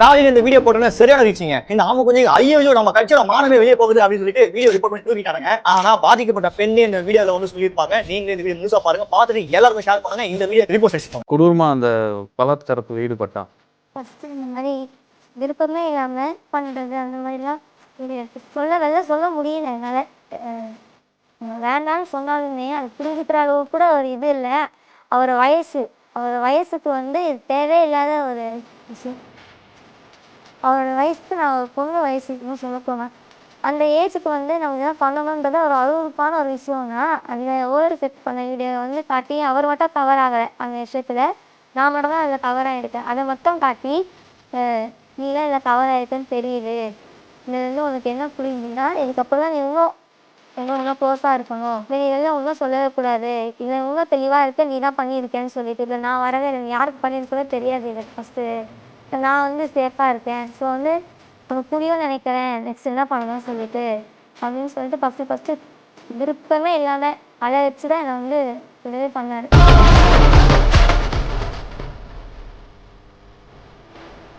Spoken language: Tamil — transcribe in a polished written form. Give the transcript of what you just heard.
காலையில் இந்த வீடியோ போட்டோன்னா சரியான ரீச்சிங்க. இந்த அவங்க கொஞ்சம் ஐயோ நம்ம கட்சியோட மானமே வெளியே போகுது அப்படின்னு சொல்லிட்டு வீடியோ ரிப்போர்ட் பண்ணி தூக்கிட்டாங்க. ஆனா பாதிக்கப்பட்ட பெண்ணே இந்த வீடியோல வந்து சொல்லியிருப்பாங்க. நீங்க இந்த வீடியோ முழுசா பாருங்க, பார்த்துட்டு எல்லாருக்கும் ஷேர் பண்ணுங்க. இந்த வீடியோ ரிப்போர்ட் செஞ்சுக்கோங்க. கொடூரமா அந்த பலாத்காரத்தில் ஈடுபட்டான். ஃபஸ்ட்டு இந்த மாதிரி விருப்பமே இல்லாமல் பண்ணுறது அந்த மாதிரிலாம் சொல்ல முடியல என்னால். வேண்டான்னு சொன்னாலுமே அது புரிஞ்சுக்கிற அளவுக்கு கூட ஒரு இது இல்லை. அவர் வயசுக்கு வந்து இது தேவையில்லாத ஒரு விஷயம். அவரோட வயசுக்கு நான் ஒரு பொண்ணு வயசுக்குன்னு சொல்ல போனேன். அந்த ஏஜுக்கு வந்து நம்ம இதெல்லாம் பண்ணணுன்றது ஒரு அருவருப்பான ஒரு விஷயம்னா அந்த ஓவர் செட் பண்ண வீடியோ வந்து காட்டி அவர் மட்டும் கவர் ஆகலை அந்த விஷயத்தில். நான் மட்டும் தான் அதில் கவர் ஆகிருக்கேன். அதை மட்டும் காட்டி நீலாம் இதில் கவர் ஆகிருக்குன்னு தெரியுது, இதில் வந்து உனக்கு என்ன புரியுதுன்னா இதுக்கப்புறம் தான் நீ இன்னும் க்ளோஸாக இருக்கணும், நீ இதெல்லாம் ஒன்றும் சொல்லவே கூடாது, இதில் இன்னும் தெளிவாக இருக்க நீ தான் பண்ணியிருக்கேன்னு சொல்லிட்டு. இதில் நான் வரவே எனக்கு யாருக்கு பண்ணியிருக்கவே தெரியாது. இதை ஃபஸ்ட்டு நான் வந்து சேஃபாக இருக்கேன், ஸோ வந்து உனக்கு புரியும்னு நினைக்கிறேன், நெக்ஸ்ட் என்ன பண்ணணும்னு சொல்லிட்டு அப்படின்னு சொல்லிட்டு ஃபஸ்ட்டு விருப்பமே இல்லாமல் அதை வச்சு தான் என்னை வந்து இதுவே பண்ணார்.